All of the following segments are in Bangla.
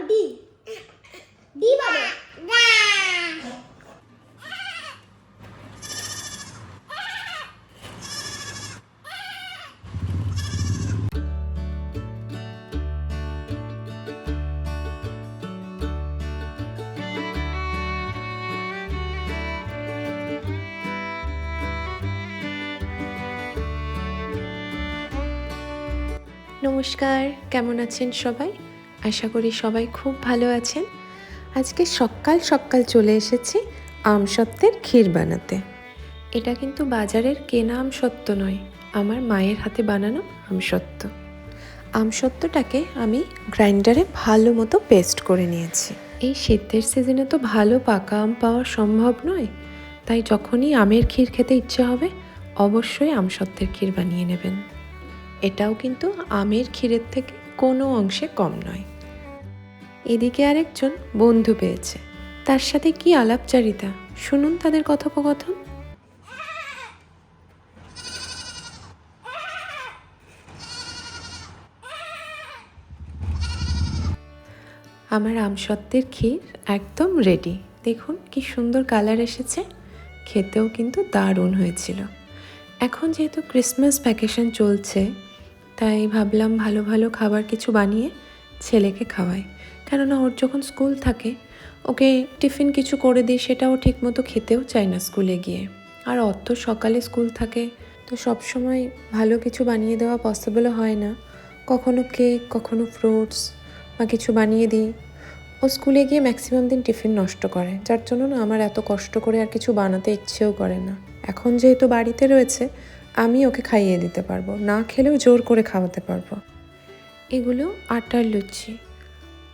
বলো ডি। ডি বলো। নমস্কার, কেমন আছেন সবাই? আশা করি সবাই খুব ভালো আছেন। আজকে সকাল সকাল চলে এসেছি আমসত্ত্বের ক্ষীর বানাতে। এটা কিন্তু বাজারের কেনা আমসত্ত্ব নয়, আমার মায়ের হাতে বানানো আমসত্ত্ব। আমসত্ত্বটাকে আমি গ্রাইন্ডারে ভালো মতো পেস্ট করে নিয়েছি। এই শীতের সিজনে তো ভালো পাকা আম পাওয়া সম্ভব নয়, তাই যখনই আমের ক্ষীর খেতে ইচ্ছা হবে অবশ্যই আমসত্ত্বের ক্ষীর বানিয়ে নেবেন। এটাও কিন্তু আমের ক্ষীরের থেকে কোনো অংশে কম নয়। এদিকে আরেকজন বন্ধু পেয়েছে, তার সাথে কি আলাপচারিতা, শুনুন তাদের কথোপকথন। আমার আমসত্ত্বের ক্ষীর একদম রেডি। দেখুন কি সুন্দর কালার এসেছে, খেতেও কিন্তু দারুণ হয়েছিল। এখন যেহেতু ক্রিসমাস ভ্যাকেশন চলছে, তাই ভাবলাম ভালো ভালো খাবার কিছু বানিয়ে ছেলেকে খাওয়াই। কেননা ওর যখন স্কুল থাকে ওকে টিফিন কিছু করে দিই, সেটাও ঠিকমতো খেতেও চায় না স্কুলে গিয়ে। আর অত সকালে স্কুল থাকে, তো সবসময় ভালো কিছু বানিয়ে দেওয়া পসিবলও হয় না। কখনো কেক, কখনো ফ্রুটস বা কিছু বানিয়ে দিই। ও স্কুলে গিয়ে ম্যাক্সিমাম দিন টিফিন নষ্ট করে, যার জন্য না আমার এত কষ্ট করে আর কিছু বানাতে ইচ্ছেও করে না। এখন যেহেতু বাড়িতে রয়েছে, আমি ওকে খাইয়ে দিতে পারবো, না খেলেও জোর করে খাওয়াতে পারবো। এগুলো আটার লুচি।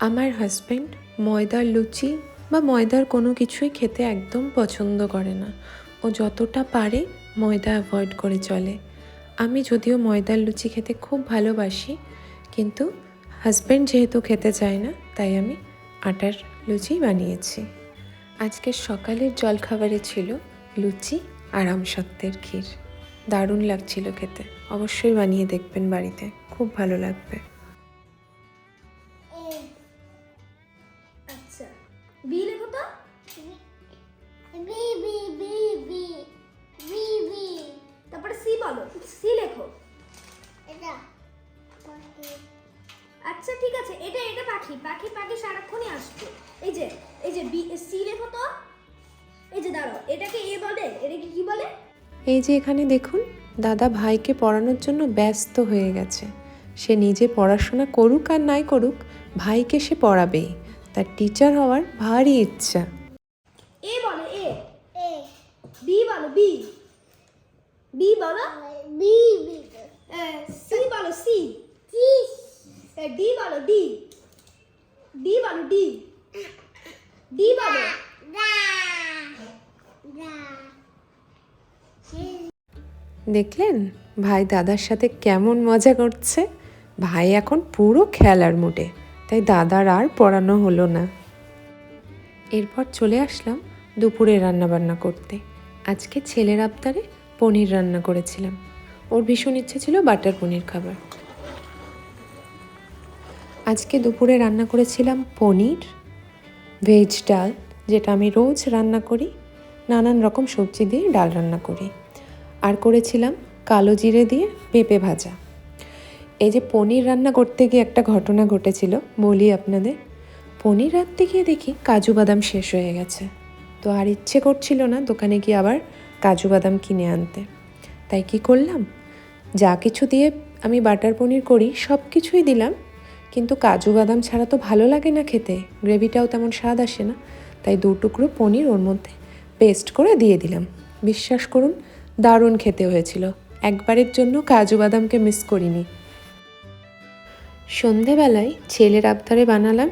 আমার হাজব্যান্ড ময়দার লুচি বা ময়দার কোনো কিছুই খেতে একদম পছন্দ করে না। ও যতটা পারে ময়দা অ্যাভয়েড করে চলে। আমি যদিও ময়দার লুচি খেতে খুব ভালোবাসি, কিন্তু হাজব্যান্ড যেহেতু খেতে চায় না, তাই আমি আটার লুচি বানিয়েছি। আজকের সকালের জলখাবারে ছিল লুচি আর আমসত্ত্বের ক্ষীর। দারুণ লাগছিল খেতে। অবশ্যই বানিয়ে দেখবেন বাড়িতে, খুব ভালো লাগবে। আচ্ছা, বি লেখো তো। B B B B B B. তারপরে সি বলো, সি লেখো। এটা আচ্ছা ঠিক আছে, এটা এটা পাখি পাখি পাখি সারাক্ষণই আসবে। এই যে বি সি লেখো তো। এই যে দাঁড়াও, এটাকে এ বলে, এটাকে কি বলে? এই যে এখানে দেখুন, দাদা ভাইকে পড়ানোর জন্য ব্যস্ত হয়ে গেছে। সে নিজে পড়াশোনা করুক আর নাই করুক, ভাইকে সে পড়াবেই। তার টিচার হওয়ার ভারী ইচ্ছা। এ বলো এ। এ বি বলো বি। বি বলো বি বি। সি বলো সি। সি। ডি বলো ডি। ডি বলো ডি। ডি বলো দা। দা। দেখলেন ভাই দাদার সাথে কেমন মজা করছে। ভাই এখন পুরো খেলার মুডে, তাই দাদার আর পড়ানো হলো না। এরপর চলে আসলাম দুপুরে রান্নাবান্না করতে। আজকে ছেলের আবদারে পনির রান্না করেছিলাম। ওর ভীষণ ইচ্ছে ছিল বাটার পনির খাবার। আজকে দুপুরে রান্না করেছিলাম পনির, ভেজ ডাল, যেটা আমি রোজ রান্না করি, নানান রকম সবজি দিয়ে ডাল রান্না করি। আর করেছিলাম কালো জিরে দিয়ে পেঁপে ভাজা। এই যে পনির রান্না করতে গিয়ে একটা ঘটনা ঘটেছিল, বলি আপনাদের। পনির রাঁধতে গিয়ে দেখি কাজু বাদাম শেষ হয়ে গেছে। তো আর ইচ্ছে করছিল না দোকানে গিয়ে আবার কাজু বাদাম কিনে আনতে। তাই কি করলাম, যা কিছু দিয়ে আমি বাটার পনির করি সব কিছুই দিলাম, কিন্তু কাজু বাদাম ছাড়া তো ভালো লাগে না খেতে, গ্রেভিটাও তেমন স্বাদ আসে না। তাই 2 টুকরো পনির ওর মধ্যে পেস্ট করে দিয়ে দিলাম। বিশ্বাস করুন, দারুণ খেতে হয়েছিল। একবারের জন্য কাজু বাদামকে মিস করিনি। সন্ধেবেলায় ছেলের আবদারে বানালাম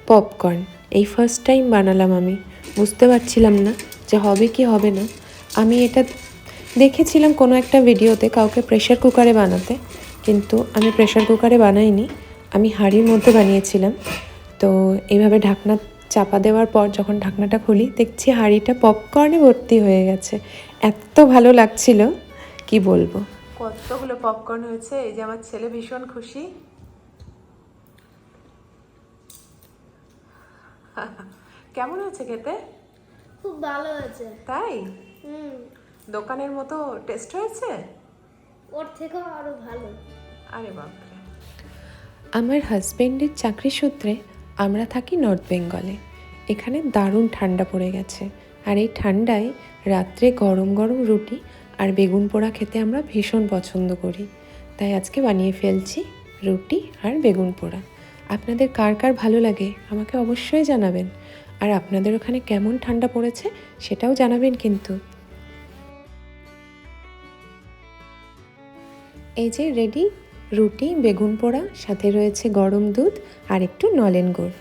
পপকর্ন। এই ফার্স্ট টাইম বানালাম আমি, বুঝতে পারছিলাম না যে হবে কি হবে না। আমি এটা দেখেছিলাম কোনো একটা ভিডিওতে কাউকে প্রেশার কুকারে বানাতে, কিন্তু আমি প্রেশার কুকারে বানাইনি, আমি হাঁড়ির মধ্যে বানিয়েছিলাম। তো এইভাবে ঢাকনা চাপা দেওয়ার পর যখন ঢাকনাটা খুলি, দেখছি হাঁড়িটা পপকর্নে ভর্তি হয়ে গেছে। এত ভালো লাগছিল কি বলবো। কতগুলো পপকর্ন হয়েছে। এই যে আমার ছেলে ভীষণ খুশি। কেমন হয়েছে খেতে? খুব ভালো হয়েছে। তাই? হুম, দোকানের মতো টেস্ট হয়েছে? ওর থেকেও আরো ভালো। আরে বাপরে। আমার হাজবেন্ডের চাকরি সূত্রে আমরা থাকি নর্থ বেঙ্গলে। এখানে দারুণ ঠান্ডা পড়ে গেছে, আর এই ঠান্ডায় রাত্রে গরম গরম রুটি আর বেগুন পোড়া খেতে আমরা ভীষণ পছন্দ করি। তাই আজকে বানিয়ে ফেলছি রুটি আর বেগুন পোড়া। আপনাদের কার কার ভালো লাগে আমাকে অবশ্যই জানাবেন, আর আপনাদের ওখানে কেমন ঠান্ডা পড়েছে সেটাও জানাবেন কিন্তু। এই যে রেডি রুটি, বেগুন পোড়া, সাথে রয়েছে গরম দুধ আর একটু নলেন গুড়।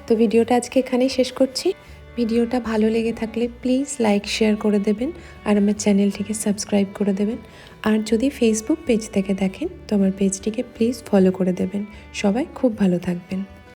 তো ভিডিওটা আজকে এখানেই শেষ করছি। ভিডিওটা ভালো লেগে থাকলে প্লিজ লাইক শেয়ার করে দেবেন, আর আমার চ্যানেলটিকে সাবস্ক্রাইব করে দেবেন। আর যদি ফেসবুক পেজ থেকে দেখেন তো আমার পেজটিকে প্লিজ ফলো করে দেবেন। সবাই খুব ভালো থাকবেন।